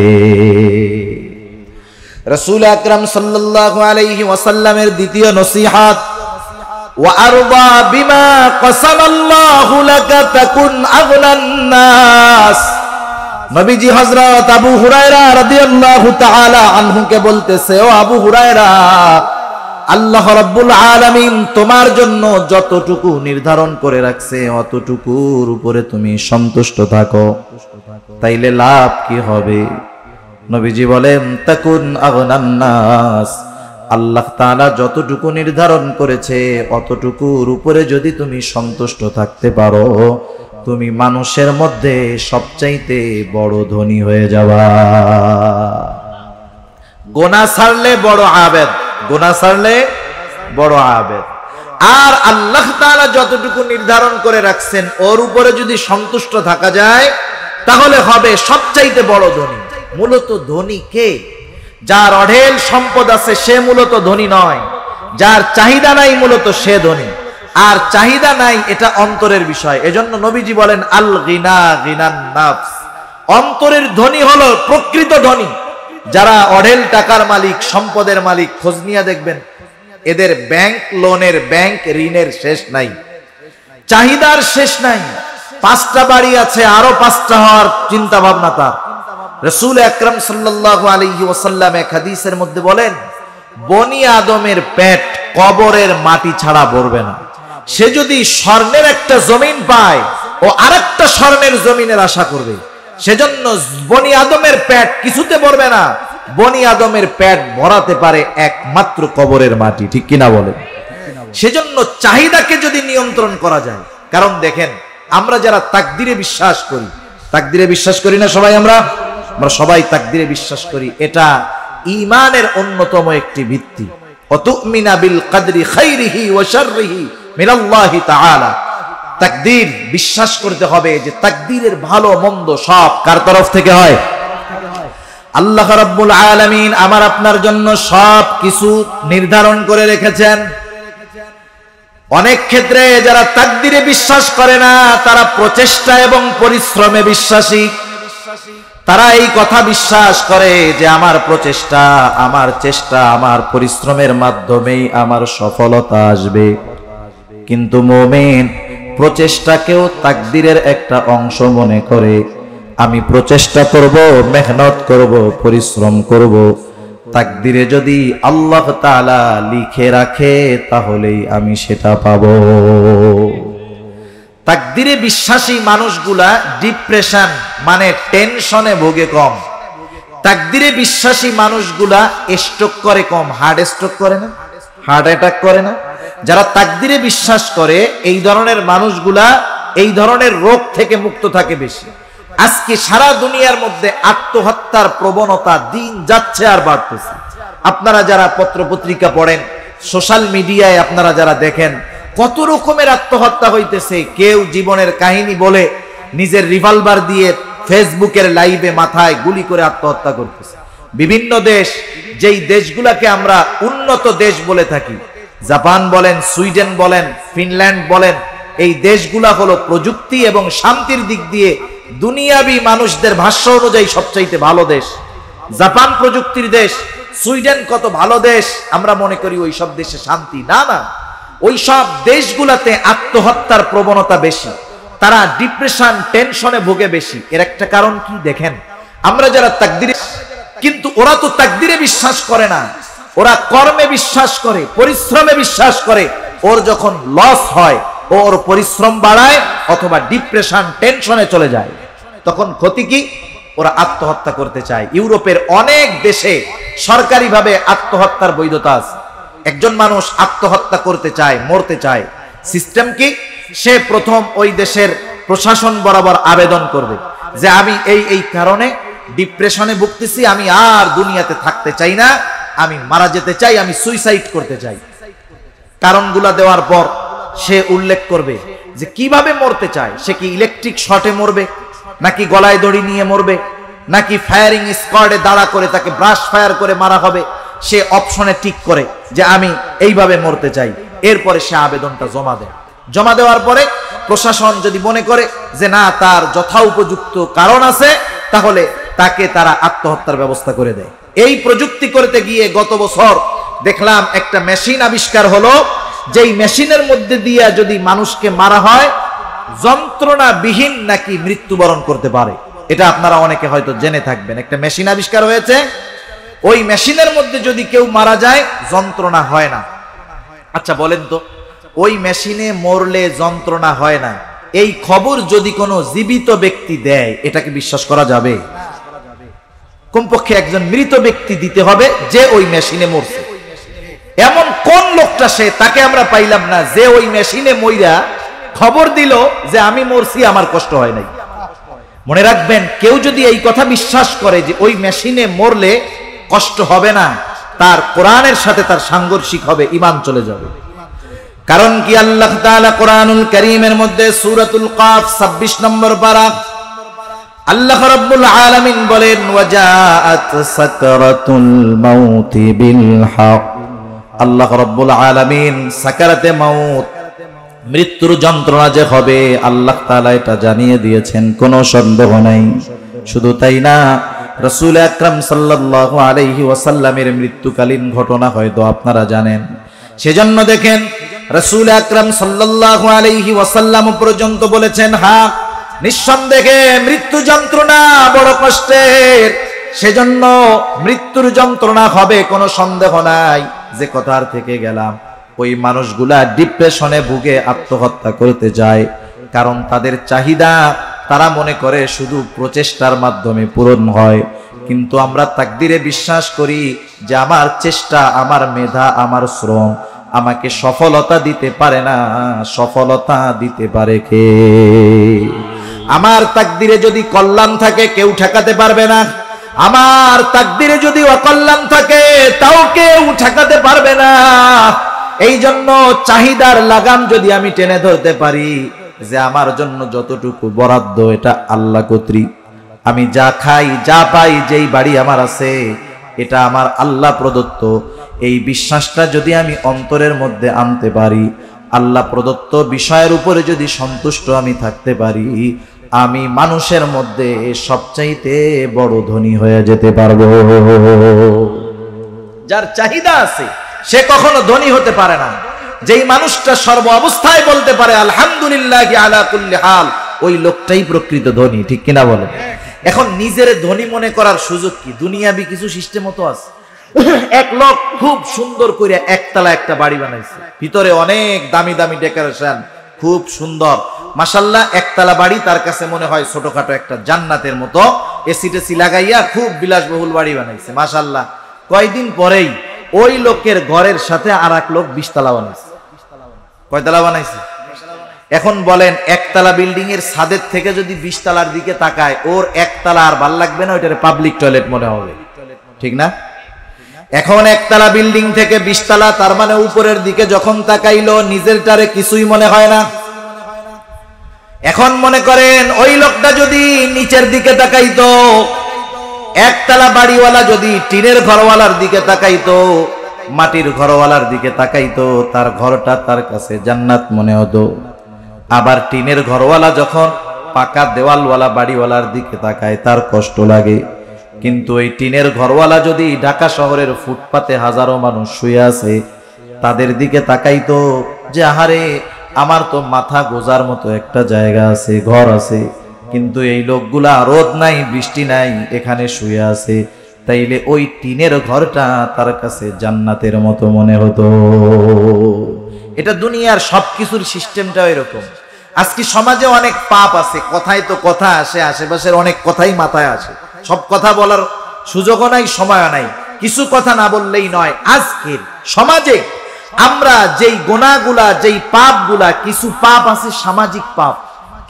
রাসূল আকরাম সাল্লাল্লাহু আলাইহি ওয়াসাল্লামের দ্বিতীয় নসিহত, ওয়া আরদা বিমা কাসামাল্লাহু লাকা তাকুন আগনান নাস। নবীজি হযরত আবু হুরায়রা রাদিয়াল্লাহু তাআলা আনহুকে বলতেছে, ও আবু হুরায়রা, আল্লাহ রাব্বুল আলামিন তোমার জন্য যতটুকু নির্ধারণ করে রাখছে অতটুকুর উপরে তুমি সন্তুষ্ট থাকো, তাইলে লাভ কি হবে? নবীজি বলেন, তাকুন আগনান নাস। আল্লাহ তাআলা যতটুকু নির্ধারণ করেছে অতটুকুর উপরে যদি তুমি সন্তুষ্ট থাকতে পারো, তুমি মানুষের মধ্যে সবচাইতে বড় ধনী হয়ে যাবা। গোনা ছাড়লে বড় আবেদ, গোনা ছাড়লে বড় আবেদ। আর আল্লাহ তাআলা যতটুকু নির্ধারণ করে রাখছেন ওর উপরে যদি সন্তুষ্ট থাকা যায়, তাহলে হবে সবচাইতে বড় ধনী। মূলত ধনী কে? যার অঢেল সম্পদ আছে সে মূলত ধনী নয়, যার চাহিদা নাই মূলত সে ধনী। আর চাহিদা নাই এটা অন্তরের বিষয়। এজন্য নবীজি বলেন, আল গিনা গিনান নাফস। অন্তরের ধনী হলো প্রকৃত ধনী। যারা অঢেল টাকার মালিক, সম্পদের মালিক, খোঁজ নিয়ে দেখবেন এদের ব্যাংক লোনের, ব্যাংক ঋণের শেষ নাই, চাহিদার শেষ নাই। 5টা বাড়ি আছে, আরো 5টা হওয়ার চিন্তা ভাবনা তার। রাসূল আকরাম সাল্লাল্লাহু আলাইহি ওয়াসাল্লাম এক হাদিসের মধ্যে বলেন, বনি আদমের পেট কবরের মাটি ছাড়া ভরবে না। সে যদি স্বর্ণের একটা জমিন পায়, ও আরেকটা স্বর্ণের জমিনের আশা করবে। সেজন্য বনি আদমের পেট কিছুতে ভরবে না। বনি আদমের পেট ভরাতে পারে একমাত্র কবরের মাটি, ঠিক কিনা বলেন? সেজন্য চাহিদাকে যদি নিয়ন্ত্রণ করা যায়, কারণ দেখেন আমরা যারা তাকদিরে বিশ্বাস করি, তাকদিরে বিশ্বাস করি না সবাই? আমরা সবাই তাকদিরে বিশ্বাস করি। এটা ঈমানের অন্যতম একটি ভিত্তি। অতুমিনা বিল কদরি খাইরিহি ওয়া শাররিহি মিনাল্লাহি তাআলা। তাকদীর বিশ্বাস করতে হবে যে তাকদীরের ভালো মন্দ সব কার তরফ থেকে হয়? আল্লাহ রাব্বুল আলামিন আমার আপনার জন্য সব কিছু নির্ধারণ করে রেখেছেন। অনেক ক্ষেত্রে যারা তাকদীরে বিশ্বাস করে না তারা প্রচেষ্টা এবং পরিশ্রমে বিশ্বাসী। তারা এই কথা বিশ্বাস করে যে আমার প্রচেষ্টা, আমার চেষ্টা, আমার পরিশ্রমের মাধ্যমেই আমার সফলতা আসবে। কিন্তু মুমিন প্রচেষ্টাকেও তাকদীরের একটা অংশ মনে করে। আমি প্রচেষ্টা করব, মেহনত করব, পরিশ্রম করব, তাকদীরে যদি আল্লাহ তাআলা লিখে রাখে তাহলেই আমি সেটা পাবো। তাকদীরে বিশ্বাসী মানুষগুলা ডিপ্রেশন মানে টেনশনে ভোগে কম। তাকদীরে বিশ্বাসী মানুষগুলা স্ট্রোক করে কম। হার্ট স্ট্রোক করে না, হার্ট অ্যাটাক করে না। যারা তাকদীরে বিশ্বাস করে এই ধরনের মানুষগুলা এই ধরনের রোগ থেকে মুক্ত থাকে বেশি। আজকে সারা দুনিয়ার মধ্যে আত্মহত্যার প্রবণতা দিন যাচ্ছে আর বাড়তেছে। আপনারা যারা পত্র পত্রিকা পড়েন, সোশ্যাল মিডিয়ায় আপনারা যারা দেখেন, কত রকমের আত্মহত্যা হইতেছে। কেউ জীবনের কাহিনী বলে নিজের রিভলভার দিয়ে ফেসবুকের লাইভে মাথায় গুলি করে আত্মহত্যা করতেছে। বিভিন্ন দেশ, যেই দেশগুলাকে আমরা উন্নত দেশ বলে থাকি, জাপান বলেন, সুইডেন বলেন, ফিনল্যান্ড বলেন, এই দেশগুলা হলো প্রযুক্তি এবং শান্তির দিক দিয়ে দুনিয়াবি মানুষদের ভাষ্য অনুযায়ী সবচাইতে ভালো দেশ। জাপান প্রযুক্তির দেশ, সুইডেন কত ভালো দেশ। আমরা মনে করি ওই সব দেশে শান্তি। না না, ওই সব দেশগুলাতে আত্মহত্যার প্রবণতা বেশি। তারা ডিপ্রেশন, টেনশনে ভোগে বেশি। এর একটা কারণ কি দেখেন, আমরা যারা তাকদীরে, কিন্তু ওরা তো তাকদীরে বিশ্বাস করে না, ওরা কর্মে বিশ্বাস করে, পরিশ্রমে বিশ্বাস করে। ওর যখন লস হয়, ওর পরিশ্রম বাড়ায় অথবা ডিপ্রেশন, টেনশনে চলে যায়, তখন ক্ষতি কি? ওরা আত্মহত্যা করতে চায়। ইউরোপের অনেক দেশে সরকারিভাবে আত্মহত্যার বৈধতা আছে। একজন মানুষ আত্মহত্যা করতে চায়, মরতে চায়, সিস্টেম কি? সে প্রথম ওই দেশের প্রশাসন বরাবর আবেদন করবে যে আমি এই কারণে ডিপ্রেশনে ভুগতেছি, আমি আর দুনিয়াতে থাকতে চাই না, আমি মারা যেতে চাই, আমি সুইসাইড করতে চাই। কারণগুলা দেওয়ার পর সে উল্লেখ করবে যে কিভাবে মরতে চায়। সে কি ইলেকট্রিক শর্টে মরবে, নাকি গলায় দড়ি নিয়ে মরবে, নাকি ফায়ারিং স্কোয়াডে দাঁড়া করে তাকে ব্রাশ ফায়ার করে মারা হবে। সে অপশনে ঠিক করে যে আমি এইভাবে মরতে চাই। এরপরে সে আবেদনটা জমা দেয়। জমা দেওয়ার পরে প্রশাসন যদি মনে করে যে না, তার যথোপযুক্ত কারণ আছে, তাহলে তাকে তারা আত্মহত্যার ব্যবস্থা করে দেয়। এই প্রযুক্তি করতে গিয়ে গত বছর দেখলাম একটা মেশিন আবিষ্কার হলো, যেই মেশিনের মধ্যে দিয়ে যদি মানুষকে মারা হয় যন্ত্রণাবিহীন নাকি মৃত্যুবরণ করতে পারে। এটা আপনারা অনেকে হয়তো জেনে থাকবেন। একটা মেশিন আবিষ্কার হয়েছে, ওই মেশিনের মধ্যে যদি কেউ মারা যায় যন্ত্রণা হয় না। আচ্ছা বলেন তো, ওই মেশিনে মরলে যন্ত্রণা হয় না, এই খবর যদি কোনো জীবিত ব্যক্তি দেয়, এটাকে বিশ্বাস করা যাবে? কমপক্ষে একজন মৃত ব্যক্তি দিতে হবে যে ওই মেশিনে মরছে। এমন কোন লোকটা সে, তাকে আমরা পাইলাম না যে ওই মেশিনে মইরা খবর দিল যে আমি মরছি, আমার কষ্ট হয় নাই। মনে রাখবেন, কেউ যদি এই কথা বিশ্বাস করে যে ওই মেশিনে মরলে কষ্ট হবে না, তার কোরআনের সাথে তার সাংঘর্ষিক হবে, ঈমান চলে যাবে। কারণ কি, আল্লাহ তাআলা কোরআনুল কারীমের মধ্যে সূরাতুল কাফ 26 নম্বর পারা, আল্লাহ রাব্বুল আলামিন বলেন ওয়াজাআত সাকরাতুল মাউতি বিল হক। আল্লাহ রাব্বুল আলামিন সাকারাতে মাউত, মৃত্যুর যন্ত্রণা যে হবে, আল্লাহ তাআলা এটা জানিয়ে দিয়েছেন, কোনো সন্দেহ নাই। শুধু তাই না, রাসূল আকরাম সাল্লাল্লাহু আলাইহি ওয়াসাল্লামের মৃত্যুকালীন ঘটনা হয়তো আপনারা জানেন। সেজন্য দেখেন রাসূল আকরাম সাল্লাল্লাহু আলাইহি ওয়াসাল্লাম পর্যন্ত বলেছেন, হ্যাঁ নিঃসন্দেহে মৃত্যু যন্ত্রণা বড় কষ্টের, সেজন্য মৃত্যুর যন্ত্রণা হবে, কোনো সন্দেহ নাই। যে কথার থেকে গেলাম, ওই মানুষগুলা ডিপ্রেশনে ভুগে আত্মহত্যা করতে যায়, কারণ তাদের চাহিদা তারা মনে করে শুধু প্রচেষ্টার মাধ্যমে পূরণ হয়। কিন্তু আমরা তাকদীরে বিশ্বাস করি যে আমার চেষ্টা, আমার মেধা, আমার শ্রম আমাকে সফলতা দিতে পারে না, সফলতা দিতে পারে কে? আমার তাকদীরে যদি কল্যাণ থাকে কেউ ঠেকাতে পারবে না, আমার তাকদীরে যদি অকল্যাণ থাকে তাও কেউ ঠেকাতে পারবে না। এই জন্য চাহিদার লাগাম যদি আমি টেনে ধরতে পারি, যে আমার জন্য যতটুকু বরাদ্দ এটা আল্লাহ কর্তৃক, আমি যা খাই যা পাই, যেই বাড়ি আমার আছে এটা আমার আল্লাহ প্রদত্ত। এই বিশ্বাসটা যদি আমি অন্তরের মধ্যে আনতে পারি, আল্লাহ প্রদত্ত বিষয়ের উপরে যদি সন্তুষ্ট আমি থাকতে পারি, আমি মানুষের মধ্যে সবচাইতে বড় ধনী হয়ে যেতে পারবো। যার চাহিদা আছে সে কখনো ধনী হতে পারে না। যেই মানুষটা সর্ব অবস্থায় বলতে পারে আলহামদুলিল্লাহি আলা কুল্লি হাল, ওই লোকটাই প্রকৃত ধনী, ঠিক কিনা বলেন? এখন নিজের ধনী মনে করার সুযোগ কি? দুনিয়াবি কিছু সিস্টেম তো আছে। এক লোক খুব সুন্দর করে একতলা একটা বাড়ি বানাইছে, ভিতরে অনেক দামি দামি ডেকোরেশন, খুব সুন্দর মাশাআল্লাহ। একতলা বাড়ি তার কাছে মনে হয় ছোটখাটো একটা জান্নাতের মতো, এসি টেসি লাগাইয়া খুব বিলাসবহুল বাড়ি বানাইছে মাশাআল্লাহ। কয়দিন পরেই ওই লোকের ঘরের সাথে আর এক লোক 20 তলা বানাইছে। কয়তলা বানাইছে? এখন বলেন, একতলা বিল্ডিং এর ছাদের থেকে যদি 20 তলার দিকে তাকায়, ওর একতলা আর ভাল লাগবে না, ওইটারে পাবলিক টয়লেট মনে হবে, ঠিক না? এখন একতলা বিল্ডিং থেকে 20 তলা, তার মানে উপরের দিকে যখন তাকাইলো নিজেরটারে কিছুই মনে হয় না। এখন মনে করেন ওই লোকটা যদি নিচের দিকে তাকাইতো, একতলা বাড়িওয়ালা যদি টিনের ঘরওয়ালার দিকে তাকাইতো, মাটির ঘরওয়ালার দিকে তাকাইতো, তার ঘরটা তার কাছে জান্নাত মনে হতো। আবার টিনের ঘরওয়ালা যখন পাকা দেওয়ালওয়ালা বাড়িওয়ালার দিকে তাকায়, তার কষ্ট লাগে। কিন্তু এই টিনের ঘরওয়ালা যদি ঢাকা শহরের ফুটপাতে হাজারো মানুষ শুয়ে আছে, তাদের দিকে তাকাইতো যে আহারে, আমার তো মাথা গোজার মতো একটা জায়গা আছে, ঘর আছে, কিন্তু এই লোকগুলা রোদ নাই বৃষ্টি নাই এখানে শুয়ে আছে, তাইলে ওই টিনের ঘরটা তার কাছে জান্নাতের মতো মনে হতো। এটা দুনিয়ার সবকিছুর সিস্টেমটা এরকম। আজকে সমাজে অনেক পাপ আছে, কথায় তো কথা আসে, আশেপাশের অনেক কথাই মাথায় আসে, সব কথা বলার সুযোগও নাই, সময়ও নাই, কিছু কথা না বললেই নয়। আজকের সমাজে আমরা যেই গোনাগুলা, যেই পাপগুলা, কিছু পাপ আছে সামাজিক পাপ,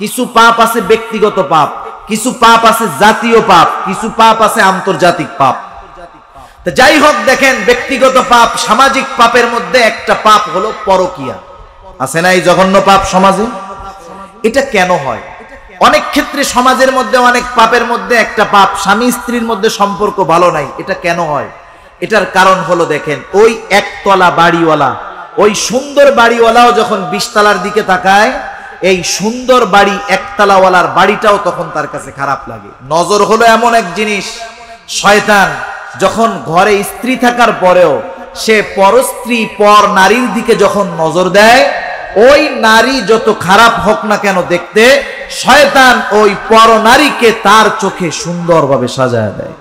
কিছু পাপ আছে ব্যক্তিগত পাপ, কিছু পাপ আছে জাতীয় পাপ, কিছু পাপ আছে আন্তর্জাতিক পাপ। তো যাই হোক, দেখেন ব্যক্তিগত পাপ, সামাজিক পাপের মধ্যে একটা পাপ হলো পরকিয়া। আছে না এই জঘন্য পাপ সমাজে? এটা কেন হয়? অনেক ক্ষেত্রে সমাজের মধ্যে অনেক পাপের মধ্যে একটা পাপ, স্বামী স্ত্রীর মধ্যে সম্পর্ক ভালো নাই, এটা কেন হয়? এটার কারণ হলো দেখেন, ওই একতলা বাড়িওয়ালা, ওই সুন্দর বাড়িওয়ালাও যখন 20 তলার দিকে তাকায়, এই সুন্দর বাড়ি একতলাওয়ালার বাড়িটাও তখন তার কাছে খারাপ লাগে। নজর হলো এমন এক জিনিস, শয়তান যখন ঘরে স্ত্রী থাকার পরেও সে পরস্ত্রী, পর নারীর দিকে যখন নজর দেয়, ওই নারী যত খারাপ হোক না কেন দেখতে, শয়তান ওই পর নারীকে তার চোখে সুন্দরভাবে সাজায় দেয়।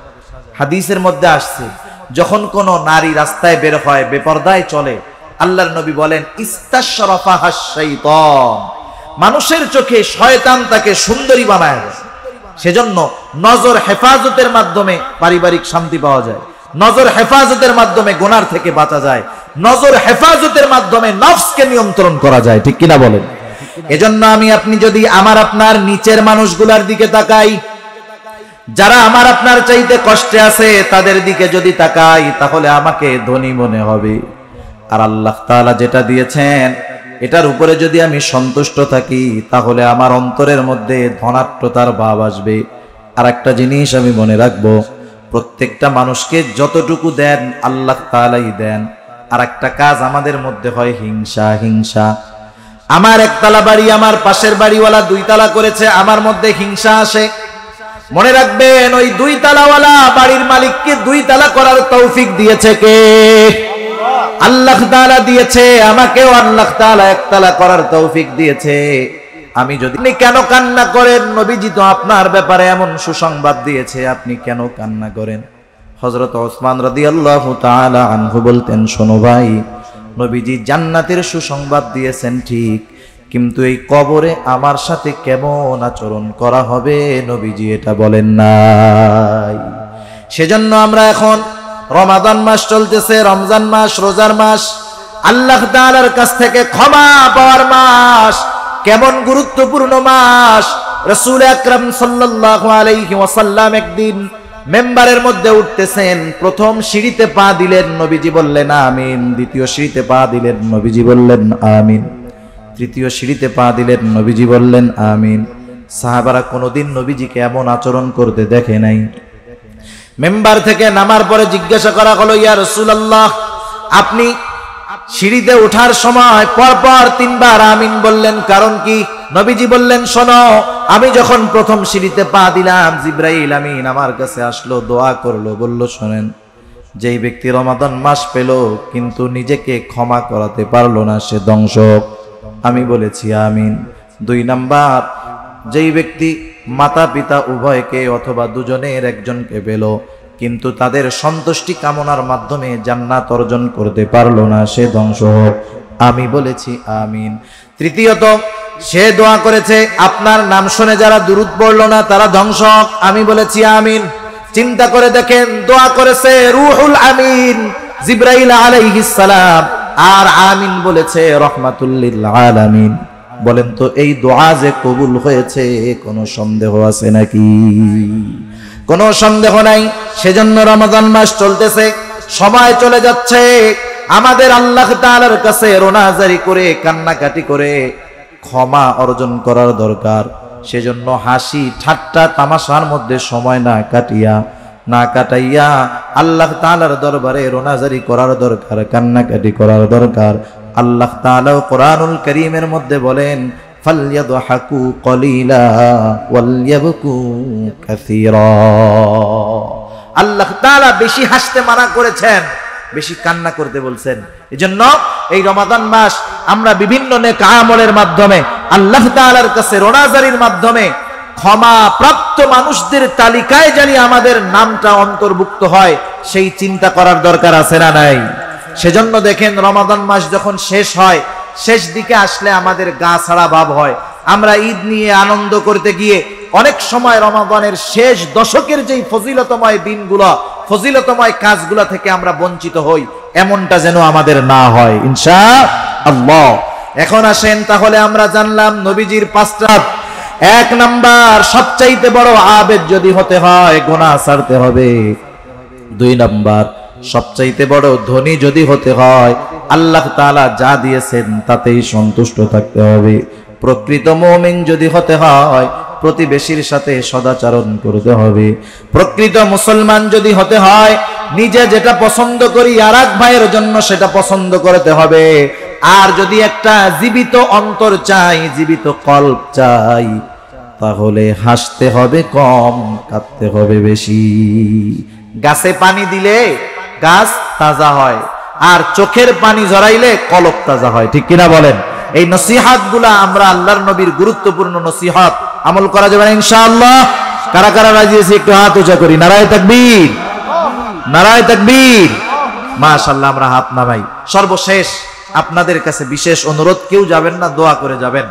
হাদিসের মধ্যে আসছে, যখন কোন নারী রাস্তায় বের হয়, বেপরদায় চলে, আল্লাহর নবী বলেন ইস্তাশরাফাহাশ শাইতান, মানুষের চোখে শয়তান তাকে সুন্দরী বানায় দেয়। সেজন্য নজর হেফাজতের মাধ্যমে পারিবারিক শান্তি পাওয়া যায়, নজর হেফাজতের মাধ্যমে গুনার থেকে বাঁচা যায়, নজর হেফাজতের মাধ্যমে নফসকে নিয়ন্ত্রণ করা যায়, ঠিক কিনা বলেন? এজন্য আমি আপনি যদি আমার আপনার নিচের মানুষগুলার দিকে তাকাই, যারা আমার আপনার চাইতে কষ্টে আছে, তাদের দিকে যদি তাকাই, তাহলে আমাকে ধনী মনে হবে। আর আল্লাহ তাআলা যেটা দিয়েছেন এটার উপরে যদি আমি সন্তুষ্ট থাকি, তাহলে আমার অন্তরের মধ্যে ধনাত্মতার ভাব আসবে। আর একটা জিনিস আমি মনে রাখবো, প্রত্যেকটা মানুষকে যতটুকু দেন আল্লাহ তাআলাই দেন। আর একটা কাজ আমাদের মধ্যে হয় হিংসা। হিংসা, আমার একতলা বাড়ি, আমার পাশের বাড়িওয়ালা 2 তলা করেছে, আমার মধ্যে হিংসা আসে। মনে রাখবেন, ওই 2 তলাওয়ালা বাড়ির মালিককে 2 তলা করার তৌফিক দিয়েছে কে? আল্লাহ তাআলা দিয়েছে। আমাকেও আল্লাহ তাআলা একতলা করার তৌফিক দিয়েছে। আমি যদি, আপনি কেন কান্না করেন? নবীজি তো আপনার ব্যাপারে এমন সুসংবাদ দিয়েছে, আপনি কেন কান্না করেন? হযরত ওসমান রাদিয়াল্লাহু তাআলা আনহু বলতেন, শোনো ভাই, নবীজি জান্নাতের সুসংবাদ দিয়েছেন ঠিক, কিন্তু এই কবরে আমার সাথে কেমন আচরণ করা হবে নবীজি এটা বলেন নাই। সেজন্য আমরা এখন রমাদান মাস চলতেছে, রমজান মাস, রোজার মাস, আল্লাহ তাআলার কাছ থেকে ক্ষমা পাওয়ার মাস। কেমন গুরুত্বপূর্ণ মাস! রাসূল আকরাম সাল্লাল্লাহু আলাইহি ওয়াসাল্লাম একদিন মেম্বারের মধ্যে উঠতেছেন, প্রথম সিঁড়িতে পা দিলেন, নবীজি বললেন আমিন। দ্বিতীয় সিঁড়িতে পা দিলেন, নবীজি বললেন আমিন। তৃতীয় সিঁড়িতে পা দিলেন, নবীজি বললেন আমিন। সাহাবারা কোনোদিন নবীজিকে এমন আচরণ করতে দেখে নাই। মেম্বার থেকে নামার পরে জিজ্ঞাসা করা হলো, ইয়া রাসূলুল্লাহ, আপনি সিঁড়িতে ওঠার সময় পরপর 3 বার আমিন বললেন, কারণ কি? নবীজি বললেন, শোনো, আমি যখন প্রথম সিঁড়িতে পা দিলাম, জিবরাইল আমিন আমার কাছে আসলো, দোয়া করলো, বলল, শোনেন, যেই ব্যক্তি রমাদান মাস পেল কিন্তু নিজেকে ক্ষমা করাতে পারলো না, সে ধ্বংসক। আমি বলেছি আমিন। 2 নাম্বার, যেই ব্যক্তি মাতা পিতা উভয়কে অথবা দুজনের একজনকে পেল কিন্তু তাদের সন্তুষ্টি কামনার মাধ্যমে জান্নাত অর্জন করতে পারলো না, সে ধ্বংস হোক। আমি বলেছি আমিন। তৃতীয়ত, সে দোয়া করেছে, আপনার নাম শুনে যারা দুরূদ পড়লো না তারা ধ্বংস হোক। আমি বলেছি আমিন। চিন্তা করে দেখেন, দোয়া করেছে রুহুল আমিন জিবরাইল আলাইহিস সালাম, আর আমিন বলেছে রহমাতুল লিল আলামিন। বলেন তো, এই দোয়া যে কবুল হয়েছে কোনো সন্দেহ আছে নাকি? কোনো সন্দেহ নাই। সেজন্য রমাদান মাস চলতেছে, সময় চলে যাচ্ছে, আমাদের আল্লাহ তাআলার কাছে রোনাজারি করে কান্নাকাটি করে ক্ষমা অর্জন করার দরকার। সেজন্য হাসি ঠাট্টা তামাশার মধ্যে সময় না কাটাইয়া আল্লাহ তাআলার দরবারে রোনাজারি করার দরকার, কান্নাকাটি করার দরকার। আল্লাহ তাআলা কোরআনুল কারীমের মধ্যে বলেন, ফালইয়াদহাকু কলিলা ওয়ালইয়াবকু কাসীরা। আল্লাহ তাআলা বেশি হাসতে মানা করেছেন, বেশি কান্না করতে বলছেন। এজন্য এই রমাদান মাস আমরা বিভিন্ন নেক আমলের মাধ্যমে আল্লাহ তাআলার কাছে রোনাজারির মাধ্যমে ক্ষমা প্রাপ্ত মানুষদের তালিকায় জানি আমাদের নামটা অন্তর্ভুক্ত হয়, সেই চিন্তা করার দরকার আছে না নাই? সেজন্য দেখেন, রমাদান মাস যখন শেষ হয়, শেষ দিকে আসলে আমাদের গা ছাড়া ভাব হয়। আমরা ঈদ নিয়ে আনন্দ করতে গিয়ে অনেক সময় রমাদানের শেষ দশকের যেই ফজিলতময় দিনগুলো, ফজিলতময় কাজগুলো থেকে আমরা বঞ্চিত হই, এমনটা যেন আমাদের না হয় ইনশাআল্লাহ। এখন আসেন, তাহলে আমরা জানলাম নবীজির 5টা। 1 নাম্বার, সবচাইতে বড় আবেদ যদি হতে হয় গুনাহ ছাড়তে হবে। 2 নাম্বার, সবচাইতে বড় ধনী যদি হতে হয় আল্লাহ তাআলা যা দিয়েছেন তাতেই সন্তুষ্ট থাকতে হবে। প্রকৃত মুমিন যদি হতে হয় প্রতিবেশীর সাথে সদাচরণ করতে হবে। প্রকৃত মুসলমান যদি হতে হয় নিজে যেটা পছন্দ করি আরেক ভাইয়ের জন্য সেটা পছন্দ করতে হবে। আর যদি একটা জীবিত অন্তর চাই, জীবিত কল্প চাই, তাহলে হাসতে হবে কম, কাঁদতে হবে বেশি। গাছে পানি দিলে গাছ তাজা হয়, আর চোখের পানি ঝরাইলে কলব তাজা হয়, ঠিক কিনা বলেন? এই নসিহত গুলা আমরা আল্লাহর নবীর গুরুত্বপূর্ণ নসিহত, আমল করা যাবে না ইনশাআল্লাহ। কারা কারা রাজি আছে একটু হাত উঁচা করি, নারায়ে তাকবীর, নারায়ে তাকবীর। মাশাআল্লাহ, আমরা হাত নামাই। সর্বশেষ আপনাদের কাছে বিশেষ অনুরোধ, কেউ যাবেন না, দোয়া করে যাবেন।